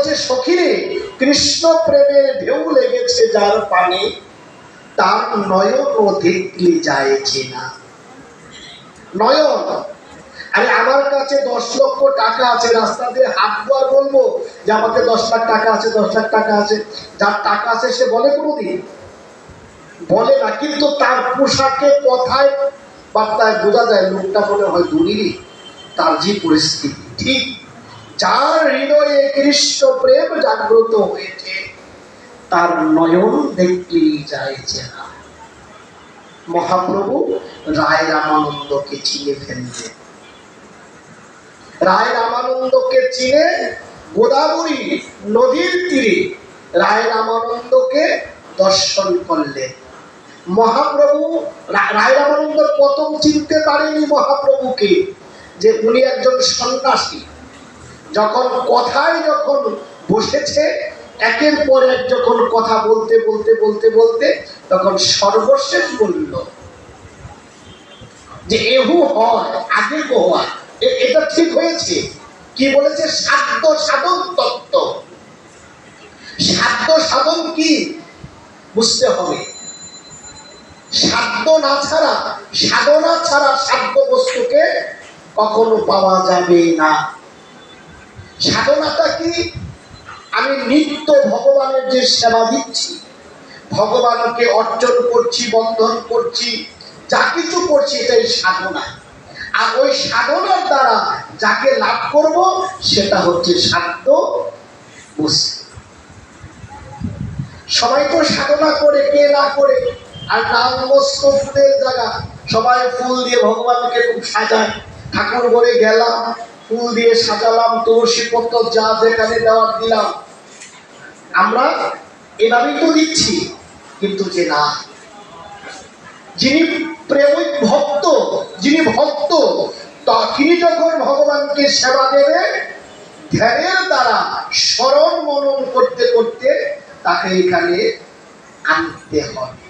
বলছে সখীরে, কৃষ্ণ প্রেমের ঢেউ লেগেছে যার পানে, তার নয়ন দেখলে যায়ছে না। নয়ন, আরে আমার কাছে 10 লক্ষ টাকা আছে, রাস্তা দিয়ে হাঁটবো আর বলবো যে আমাকে 10 লাখ টাকা আছে, 10 লাখ টাকা আছে? যার টাকা আছে সে বলে কোনোদিন? বলে না। কিন্তু তার পোশাকে, কথায়, বার্তায় বোঝা যায় লোকটা মনে হয় দুনিরই। তার যে পরিস্থিতি, ঠিক যার হৃদয়ে কৃষ্ণ প্রেম জাগ্রত হয়েছে, তার নয়ন দেখলেই যায়ছে না। মহাপ্রভু রায় রামানন্দকে চিনে ফেললেন। রায় রামানন্দকে চিনে গোদাবরী নদীর তীরে রায় রামানন্দকে দর্শন করলেন। মহাপ্রভু রায় রামানন্দ প্রথম চিনতে পারেনি মহাপ্রভুকে, যে উনি একজন সন্ন্যাসী। যখন কথায় যখন বসেছে, একের পর এক যখন কথা বলতে বলতে বলতে বলতে তখন সর্বশেষ বলল যে এহু হয় আগে কোয়া, এটা ঠিক হয়েছে। কি বলেছে? সাধ্য সাধন তত্ত্ব। সাধ্য সাধন কি বুঝতে হবে। সাধ্য না ছাড়া, সাধনা ছাড়া সাধ্য বস্তুকে কখনো পাওয়া যাবে না। সাধনাটা কি? আমি নিত্য ভগবানের যে সেবা দিচ্ছি, ভগবানকে অর্জন করছি, বন্ধন করছি, যা কিছু করছি, এটাই সাধনা। আর ওই সাধনার দ্বারা যাকে লাভ করব সেটা হচ্ছে সাধ্য বস্তু। সবাই তো সাধনা করে, কে না করে। আর নাম মস্ত ফুলের জায়গা, সবাই ফুল দিয়ে ভগবানকে খুব সাজায়। ঠাকুর ঘরে গেলাম, ফুল দিয়ে সাজালাম, তুলসী পত্র যা যেখানে দেওয়ার দিলাম। আমরা এভাবেই তো দিচ্ছি। কিন্তু যে না, যিনি প্রেমিক ভক্ত, যিনি ভক্ত, তিনি যখন ভগবানকে সেবা দেবে, ধ্যানের দ্বারা স্মরণ মনন করতে করতে তাকে এখানে আনতে হবে।